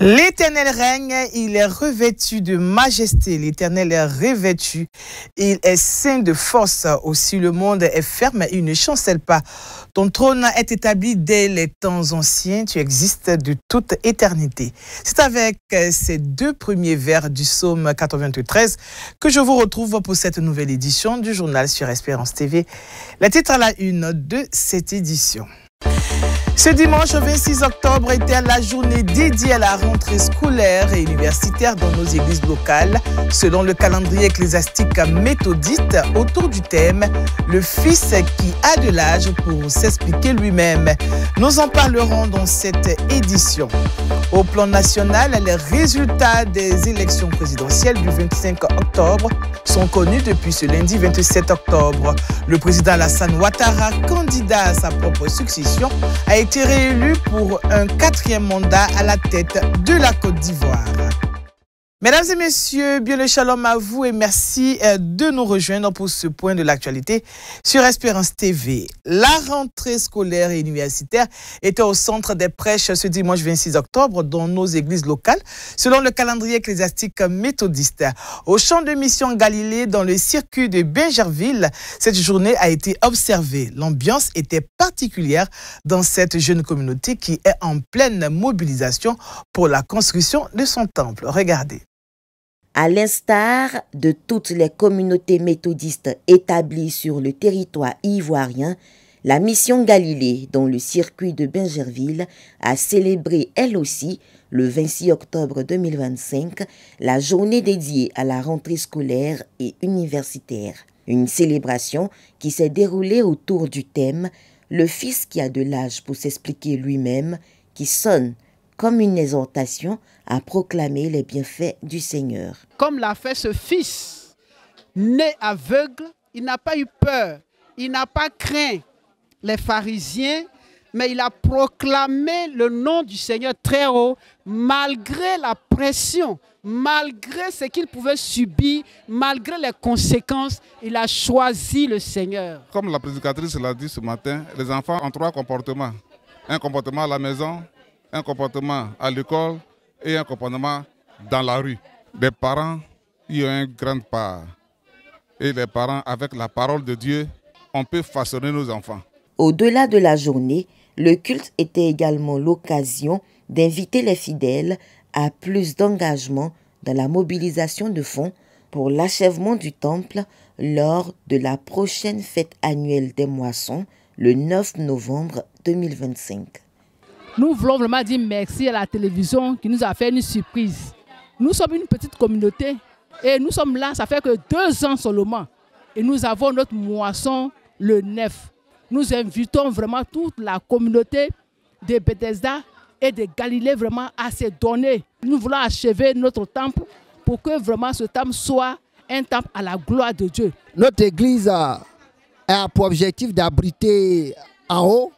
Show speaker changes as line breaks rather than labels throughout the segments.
L'Éternel règne, il est revêtu de majesté, l'Éternel est revêtu, il est saint de force, aussi le monde est ferme, il ne chancelle pas. Ton trône est établi dès les temps anciens, tu existes de toute éternité. C'est avec ces deux premiers vers du psaume 93 que je vous retrouve pour cette nouvelle édition du journal sur Espérance TV. Le titre à la une de cette édition. Ce dimanche 26 octobre était la journée dédiée à la rentrée scolaire et universitaire dans nos églises locales, selon le calendrier ecclésiastique méthodiste, autour du thème « Le Fils qui a de l'âge pour s'expliquer lui-même ». Nous en parlerons dans cette édition. Au plan national, les résultats des élections présidentielles du 25 octobre sont connus depuis ce lundi 27 octobre. Le président Alassane Ouattara, candidat à sa propre succession, a été réélu pour un 4e mandat à la tête de la Côte d'Ivoire. Mesdames et messieurs, bien le shalom à vous et merci de nous rejoindre pour ce point de l'actualité sur Espérance TV. La rentrée scolaire et universitaire était au centre des prêches ce dimanche 26 octobre dans nos églises locales, selon le calendrier ecclésiastique méthodiste. Au champ de mission Galilée, dans le circuit de Bingerville, cette journée a été observée. L'ambiance était particulière dans cette jeune communauté qui est en pleine mobilisation pour la construction de son temple. Regardez.
À l'instar de toutes les communautés méthodistes établies sur le territoire ivoirien, la mission Galilée, dans le circuit de Bingerville, a célébré elle aussi, le 26 octobre 2025, la journée dédiée à la rentrée scolaire et universitaire. Une célébration qui s'est déroulée autour du thème « Le Fils qui a de l'âge pour s'expliquer lui-même » qui sonne comme une exhortation à proclamer les bienfaits du Seigneur.
Comme l'a fait ce fils, né aveugle, il n'a pas eu peur, il n'a pas craint les pharisiens, mais il a proclamé le nom du Seigneur très haut, malgré la pression, malgré ce qu'il pouvait subir, malgré les conséquences, il a choisi le Seigneur.
Comme la prédicatrice l'a dit ce matin, les enfants ont 3 comportements. Un comportement à la maison, un comportement à l'école et un comportement dans la rue. Les parents y ont une grande part. Et les parents, avec la parole de Dieu, on peut façonner nos enfants.
Au-delà de la journée, le culte était également l'occasion d'inviter les fidèles à plus d'engagement dans la mobilisation de fonds pour l'achèvement du temple lors de la prochaine fête annuelle des moissons, le 9 novembre 2025.
Nous voulons vraiment dire merci à la télévision qui nous a fait une surprise. Nous sommes une petite communauté et nous sommes là, ça fait que 2 ans seulement. Et nous avons notre moisson le 9. Nous invitons vraiment toute la communauté de Bethesda et de Galilée vraiment à se donner. Nous voulons achever notre temple pour que vraiment ce temple soit un temple à la gloire de Dieu.
Notre église a pour objectif d'abriter en haut,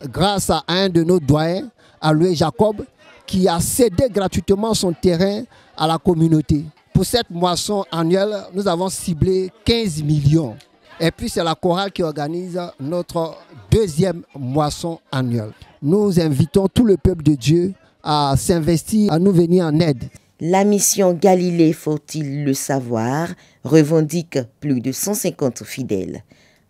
grâce à un de nos doyens, à Louis Jacob, qui a cédé gratuitement son terrain à la communauté. Pour cette moisson annuelle, nous avons ciblé 15 millions. Et puis c'est la chorale qui organise notre 2e moisson annuelle. Nous invitons tout le peuple de Dieu à s'investir, à nous venir en aide.
La mission Galilée, faut-il le savoir, revendique plus de 150 fidèles.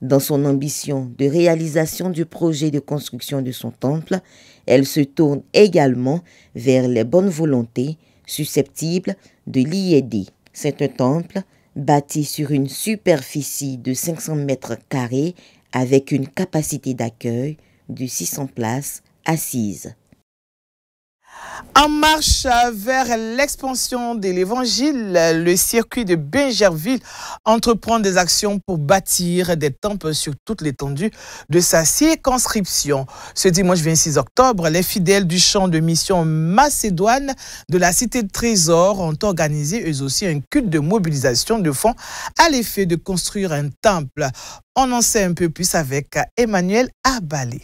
Dans son ambition de réalisation du projet de construction de son temple, elle se tourne également vers les bonnes volontés susceptibles de l'y aider. C'est un temple bâti sur une superficie de 500 mètres carrés avec une capacité d'accueil de 600 places assises.
En marche vers l'expansion de l'évangile, le circuit de Bingerville entreprend des actions pour bâtir des temples sur toute l'étendue de sa circonscription. Ce dimanche 26 octobre, les fidèles du champ de mission Macédoine de la cité de Trésor ont organisé eux aussi un culte de mobilisation de fonds à l'effet de construire un temple. On en sait un peu plus avec Emmanuel Abalé.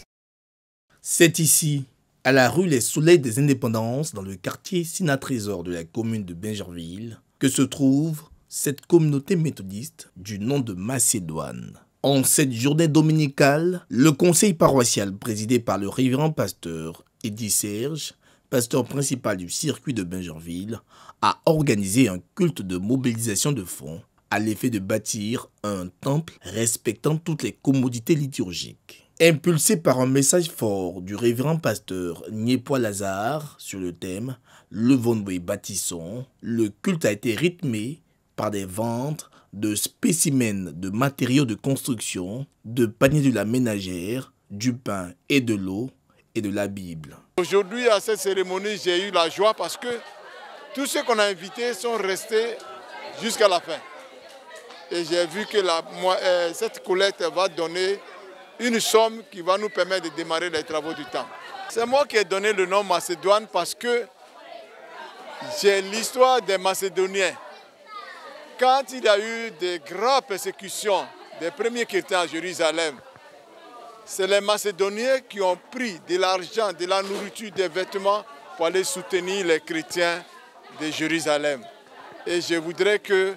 C'est ici, à la rue Les Soleils des Indépendances, dans le quartier Sina-Trésor de la commune de Bingerville, que se trouve cette communauté méthodiste du nom de Macédoine. En cette journée dominicale, le conseil paroissial présidé par le révérend pasteur Eddy Serge pasteur principal du circuit de Bingerville, a organisé un culte de mobilisation de fonds à l'effet de bâtir un temple respectant toutes les commodités liturgiques. Impulsé par un message fort du révérend pasteur Niepois Lazare sur le thème « Levons-nous et bâtissons », le culte a été rythmé par des ventes de spécimens de matériaux de construction, de paniers de la ménagère, du pain et de l'eau et de la Bible.
Aujourd'hui, à cette cérémonie, j'ai eu la joie parce que tous ceux qu'on a invités sont restés jusqu'à la fin. Et j'ai vu que cette collecte va donner une somme qui va nous permettre de démarrer les travaux du temple. C'est moi qui ai donné le nom Macédoine parce que j'ai l'histoire des Macédoniens. Quand il y a eu des graves persécutions des premiers chrétiens à Jérusalem, c'est les Macédoniens qui ont pris de l'argent, de la nourriture, des vêtements pour aller soutenir les chrétiens de Jérusalem. Et je voudrais que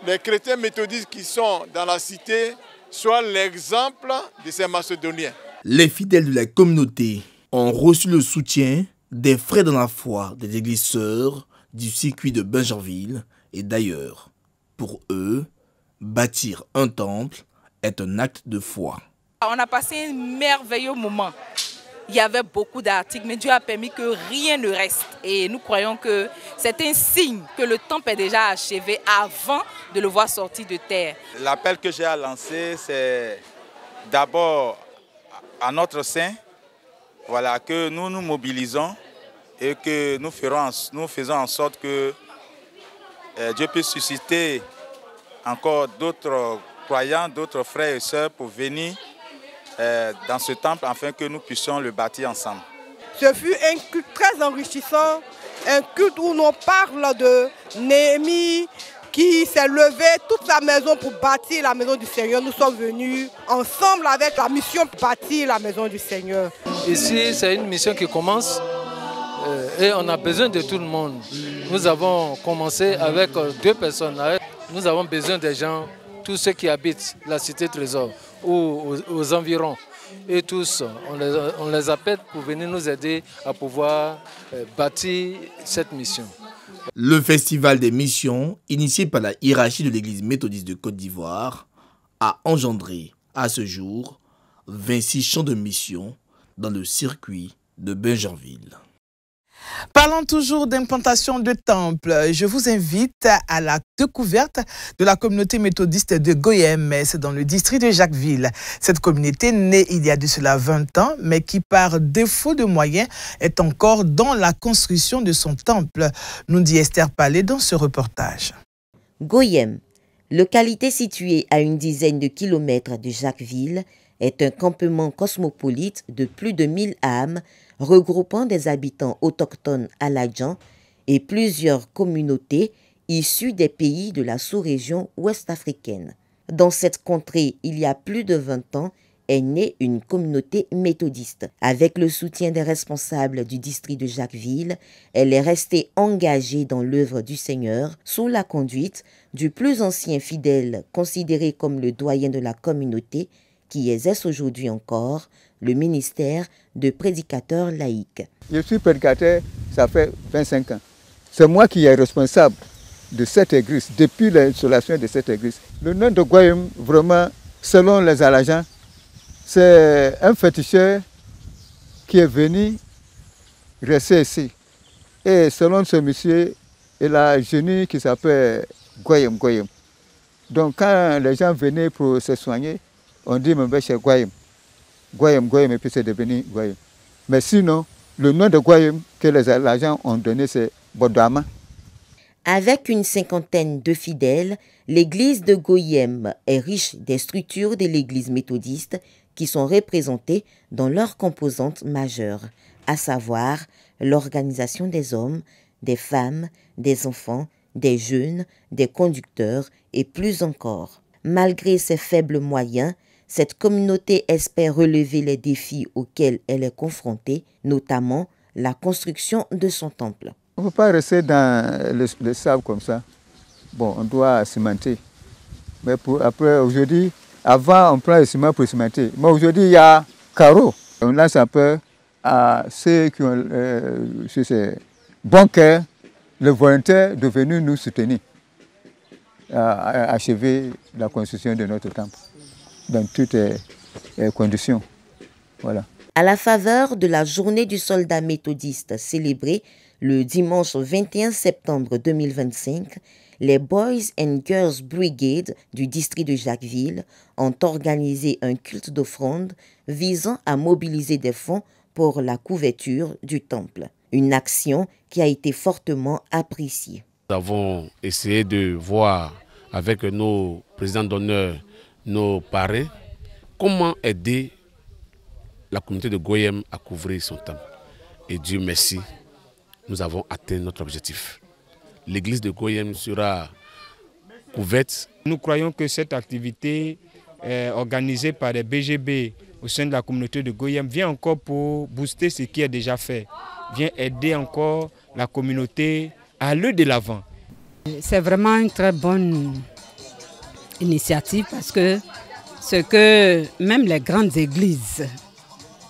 les chrétiens méthodistes qui sont dans la cité soient l'exemple de ces Macédoniens.
Les fidèles de la communauté ont reçu le soutien des frères dans la foi des églises sœurs du circuit de Bingerville et d'ailleurs. Pour eux, bâtir un temple est un acte de foi.
On a passé un merveilleux moment. Il y avait beaucoup d'articles, mais Dieu a permis que rien ne reste. Et nous croyons que c'est un signe que le temple est déjà achevé avant de le voir sortir de terre.
L'appel que j'ai à lancer, c'est d'abord à notre Saint, voilà, que nous nous mobilisons et que nous faisons en sorte que Dieu puisse susciter encore d'autres croyants, d'autres frères et sœurs pour venir dans ce temple afin que nous puissions le bâtir ensemble.
Ce fut un culte très enrichissant, un culte où l'on parle de Néhémie qui s'est levé toute sa maison pour bâtir la maison du Seigneur. Nous sommes venus ensemble avec la mission pour bâtir la maison du Seigneur.
Ici, c'est une mission qui commence et on a besoin de tout le monde. Nous avons commencé avec 2 personnes. Nous avons besoin des gens, tous ceux qui habitent la cité Trésor ou aux environs. Et tous, on les appelle pour venir nous aider à pouvoir bâtir cette mission.
Le festival des missions, initié par la hiérarchie de l'église méthodiste de Côte d'Ivoire, a engendré à ce jour 26 chants de mission dans le circuit de Bingerville.
Parlons toujours d'implantation de temples. Je vous invite à la découverte de la communauté méthodiste de Goyem. C'est dans le district de Jacquesville. Cette communauté, née il y a de cela 20 ans, mais qui par défaut de moyens est encore dans la construction de son temple, nous dit Esther Palais dans ce reportage.
Goyem, localité située à une dizaine de kilomètres de Jacquesville, est un campement cosmopolite de plus de 1000 âmes regroupant des habitants autochtones aladjans et plusieurs communautés issues des pays de la sous-région ouest-africaine. Dans cette contrée, il y a plus de 20 ans, est née une communauté méthodiste. Avec le soutien des responsables du district de Jacquesville, elle est restée engagée dans l'œuvre du Seigneur sous la conduite du plus ancien fidèle considéré comme le doyen de la communauté qui exerce aujourd'hui encore le ministère de prédicateur laïque.
Je suis prédicateur, ça fait 25 ans. C'est moi qui est responsable de cette église, depuis l'installation de cette église. Le nom de Goyem, vraiment, selon les Aladjans, c'est un féticheur qui est venu rester ici. Et selon ce monsieur, il a un génie qui s'appelle Goyem. Donc quand les gens venaient pour se soigner, on dit « chez Goyem ». Goyem, et puis c'est devenu Goyem. Mais sinon, le nom de Goyem que les Aladjans ont donné, c'est Bodama.
Avec une cinquantaine de fidèles, l'église de Goyem est riche des structures de l'église méthodiste qui sont représentées dans leurs composantes majeures, à savoir l'organisation des hommes, des femmes, des enfants, des jeunes, des conducteurs et plus encore. Malgré ses faibles moyens, cette communauté espère relever les défis auxquels elle est confrontée, notamment la construction de son temple.
On ne peut pas rester dans le sable comme ça. Bon, on doit cimenter. Mais après, aujourd'hui, avant, on prend le ciment pour cimenter. Mais aujourd'hui, il y a carreau. On lance un peu à ceux qui ont ce bon cœur, le volontaire de venir nous soutenir à achever la construction de notre temple dans toutes les conditions. Voilà.
À la faveur de la journée du soldat méthodiste célébrée le dimanche 21 septembre 2025, les Boys and Girls Brigade du district de Jacquesville ont organisé un culte d'offrande visant à mobiliser des fonds pour la couverture du temple. Une action qui a été fortement appréciée.
Nous avons essayé de voir avec nos présidents d'honneur, nos parrains, comment aider la communauté de Goyem à couvrir son temple. Et Dieu merci, nous avons atteint notre objectif. L'église de Goyem sera couverte.
Nous croyons que cette activité organisée par les BGB au sein de la communauté de Goyem vient encore pour booster ce qui est déjà fait, vient aider encore la communauté à aller de l'avant.
C'est vraiment une très bonne initiative parce que ce que même les grandes églises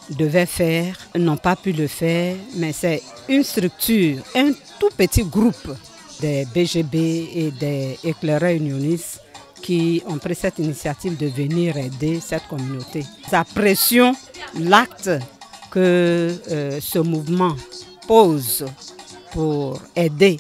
devaient faire n'ont pas pu le faire, mais c'est une structure, un tout petit groupe des BGB et des éclaireurs unionistes qui ont pris cette initiative de venir aider cette communauté. Nous apprécions l'acte que ce mouvement pose pour aider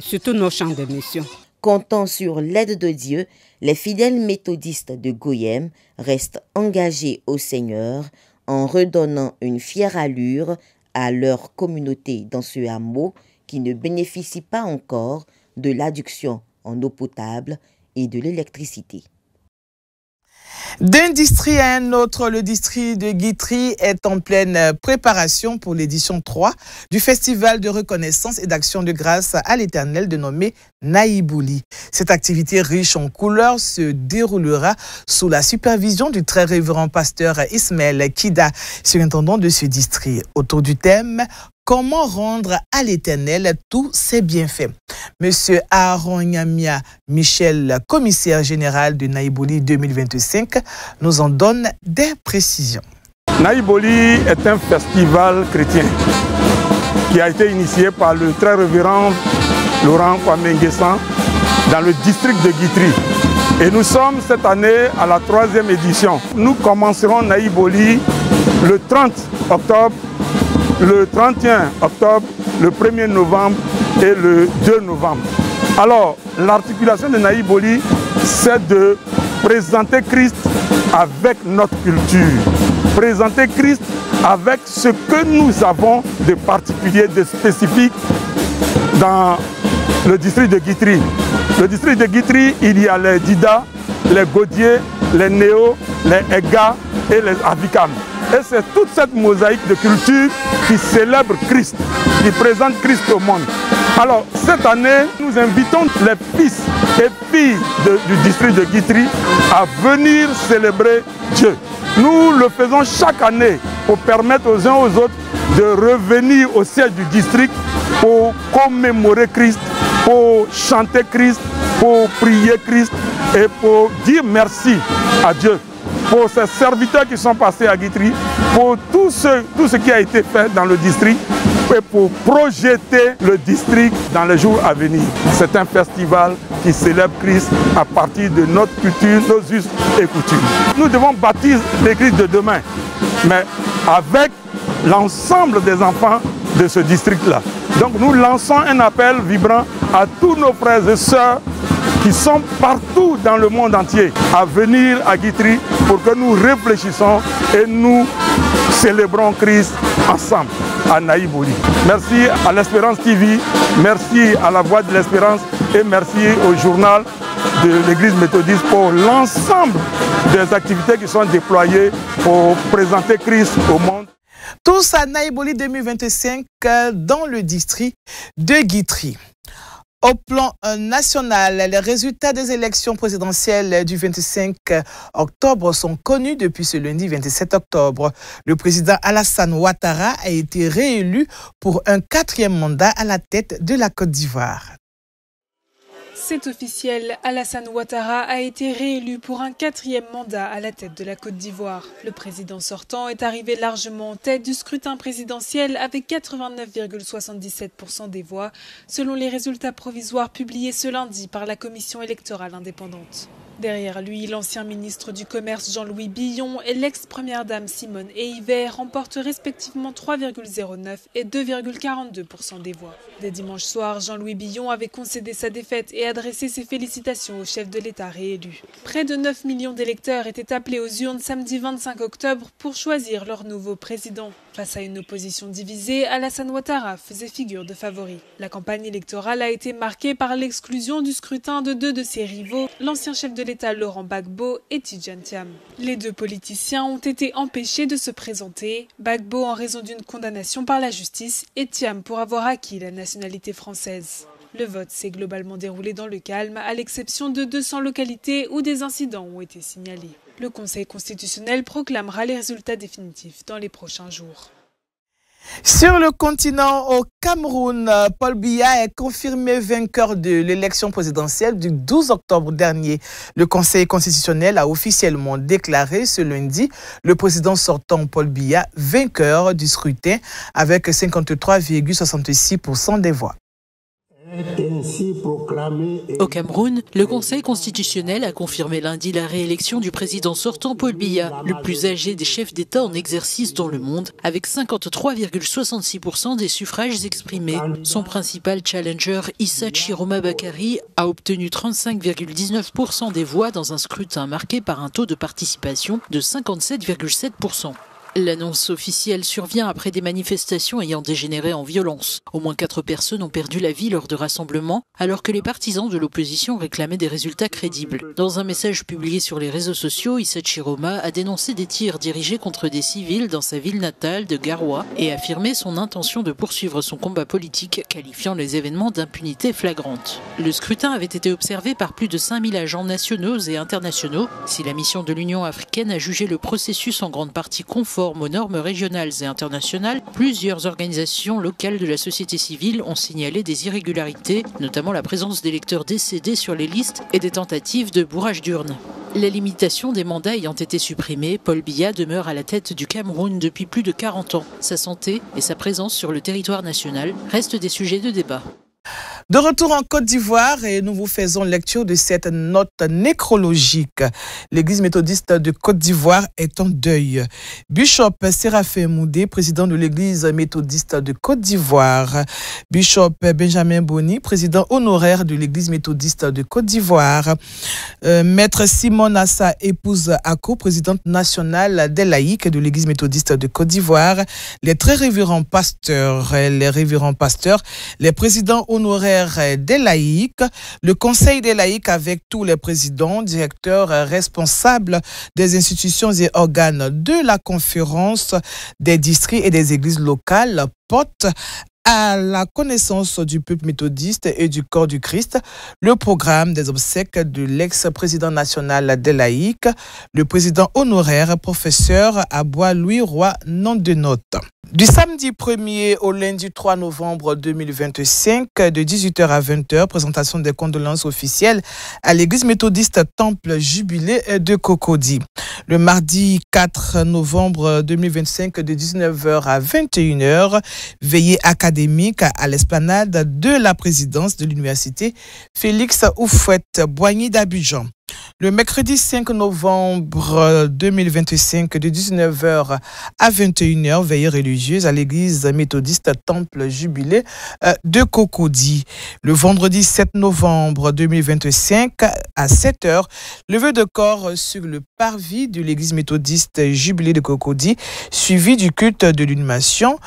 surtout nos champs de mission.
Comptant sur l'aide de Dieu, les fidèles méthodistes de Goyem restent engagés au Seigneur en redonnant une fière allure à leur communauté dans ce hameau qui ne bénéficie pas encore de l'adduction en eau potable et de l'électricité.
D'un district à un autre, le district de Guitry est en pleine préparation pour l'édition 3 du Festival de reconnaissance et d'action de grâce à l'Éternel dénommé Naïbouli. Cette activité riche en couleurs se déroulera sous la supervision du très révérend pasteur Ismaël Kida, surintendant de ce district. Autour du thème « Comment rendre à l'Éternel tous ses bienfaits ?» Monsieur Aaron Nyamia Michel, commissaire général de Naïbouli 2025, nous en donne des précisions.
Naïbouli est un festival chrétien qui a été initié par le très révérend Laurent Kwame Nguessan dans le district de Guitry. Et nous sommes cette année à la 3e édition. Nous commencerons Naïbouli le 30 octobre, le 31 octobre, le 1er novembre et le 2 novembre. Alors, l'articulation de Naïbouli, c'est de présenter Christ avec notre culture, présenter Christ avec ce que nous avons de particulier, de spécifique dans le district de Guitry. Le district de Guitry, il y a les Dida, les Godier, les Néo, les Ega et les Avikam. Et c'est toute cette mosaïque de culture qui célèbre Christ, qui présente Christ au monde. Alors, cette année, nous invitons les fils et filles du district de Guitry à venir célébrer Dieu. Nous le faisons chaque année pour permettre aux uns aux autres de revenir au siège du district pour commémorer Christ, pour chanter Christ, pour prier Christ et pour dire merci à Dieu pour ces serviteurs qui sont passés à Guitry, pour tout ce qui a été fait dans le district et pour projeter le district dans les jours à venir. C'est un festival qui célèbre Christ à partir de notre culture, nos us et coutumes. Nous devons bâtir l'église de demain, mais avec l'ensemble des enfants de ce district-là. Donc nous lançons un appel vibrant à tous nos frères et sœurs qui sont partout dans le monde entier à venir à Guitry pour que nous réfléchissons et nous célébrons Christ ensemble à Naïbouli. Merci à l'Espérance TV, merci à la Voix de l'Espérance et merci au journal de l'Église méthodiste pour l'ensemble des activités qui sont déployées pour présenter Christ au monde.
Tous à Naïbouli 2025 dans le district de Guitry. Au plan national, les résultats des élections présidentielles du 25 octobre sont connus depuis ce lundi 27 octobre. Le président Alassane Ouattara a été réélu pour un 4e mandat à la tête de la Côte d'Ivoire.
C'est officiel, Alassane Ouattara a été réélu pour un 4e mandat à la tête de la Côte d'Ivoire. Le président sortant est arrivé largement en tête du scrutin présidentiel avec 89,77% des voix, selon les résultats provisoires publiés ce lundi par la commission électorale indépendante. Derrière lui, l'ancien ministre du Commerce Jean-Louis Billon et l'ex-première dame Simone Eivet remportent respectivement 3,09 et 2,42% des voix. Dès dimanche soir, Jean-Louis Billon avait concédé sa défaite et adressé ses félicitations au chef de l'État réélu. Près de 9 millions d'électeurs étaient appelés aux urnes samedi 25 octobre pour choisir leur nouveau président. Face à une opposition divisée, Alassane Ouattara faisait figure de favori. La campagne électorale a été marquée par l'exclusion du scrutin de 2 de ses rivaux, l'ancien chef de l'État Laurent Gbagbo et Tidjane Thiam. Les 2 politiciens ont été empêchés de se présenter, Gbagbo en raison d'une condamnation par la justice et Thiam pour avoir acquis la nationalité française. Le vote s'est globalement déroulé dans le calme, à l'exception de 200 localités où des incidents ont été signalés. Le Conseil constitutionnel proclamera les résultats définitifs dans les prochains jours.
Sur le continent, au Cameroun, Paul Biya est confirmé vainqueur de l'élection présidentielle du 12 octobre dernier. Le Conseil constitutionnel a officiellement déclaré ce lundi le président sortant Paul Biya vainqueur du scrutin avec 53,66% des voix.
Au Cameroun, le Conseil constitutionnel a confirmé lundi la réélection du président sortant Paul Biya, le plus âgé des chefs d'État en exercice dans le monde, avec 53,66% des suffrages exprimés. Son principal challenger, Issa Chiroma Bakary, a obtenu 35,19% des voix dans un scrutin marqué par un taux de participation de 57,7%. L'annonce officielle survient après des manifestations ayant dégénéré en violence. Au moins 4 personnes ont perdu la vie lors de rassemblements, alors que les partisans de l'opposition réclamaient des résultats crédibles. Dans un message publié sur les réseaux sociaux, Issa Chiroma a dénoncé des tirs dirigés contre des civils dans sa ville natale de Garoua et affirmé son intention de poursuivre son combat politique, qualifiant les événements d'impunité flagrante. Le scrutin avait été observé par plus de 5000 agents nationaux et internationaux. Si la mission de l'Union africaine a jugé le processus en grande partie conforme aux normes régionales et internationales, plusieurs organisations locales de la société civile ont signalé des irrégularités, notamment la présence d'électeurs décédés sur les listes et des tentatives de bourrage d'urnes. La limitation des mandats ayant été supprimée, Paul Biya demeure à la tête du Cameroun depuis plus de 40 ans. Sa santé et sa présence sur le territoire national restent des sujets de débat.
De retour en Côte d'Ivoire et nous vous faisons lecture de cette note nécrologique. L'Église méthodiste de Côte d'Ivoire est en deuil. Bishop Séraphin Moudé, président de l'Église méthodiste de Côte d'Ivoire. Bishop Benjamin Boni, président honoraire de l'Église méthodiste de Côte d'Ivoire. Maître Simone Assa, épouse Ako, présidente nationale des laïcs de l'Église méthodiste de Côte d'Ivoire. Les très révérends pasteurs, les présidents honoraires des laïcs, le Conseil des laïcs avec tous les présidents, directeurs, responsables des institutions et organes de la conférence des districts et des églises locales portent à la connaissance du peuple méthodiste et du corps du Christ le programme des obsèques de l'ex-président national des laïcs, le président honoraire professeur Aboua Louis Roy, nom de note. Du samedi 1er au lundi 3 novembre 2025, de 18h à 20h, présentation des condoléances officielles à l'église méthodiste Temple Jubilé de Cocody. Le mardi 4 novembre 2025, de 19h à 21h, veillée académique à l'esplanade de la présidence de l'université Félix Houphouët-Boigny d'Abidjan. Le mercredi 5 novembre 2025, de 19h à 21h, veillée religieuse à l'église méthodiste Temple Jubilé de Cocody. Le vendredi 7 novembre 2025, à 7h, levée de corps sur le parvis de l'église méthodiste Jubilé de Cocody, suivi du culte de l'inhumation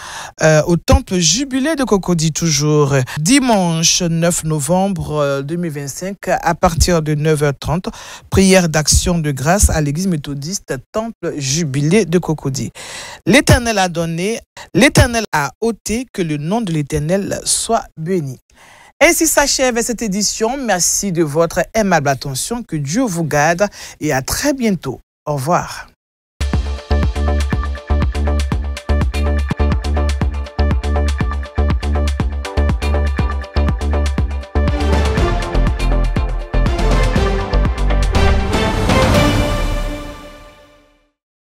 au Temple Jubilé de Cocody toujours. Dimanche 9 novembre 2025, à partir de 9h30, prière d'action de grâce à l'église méthodiste Temple Jubilé de Cocody. L'Éternel a donné, l'Éternel a ôté, que le nom de l'Éternel soit béni. Ainsi s'achève cette édition. Merci de votre aimable attention. Que Dieu vous garde et à très bientôt. Au revoir.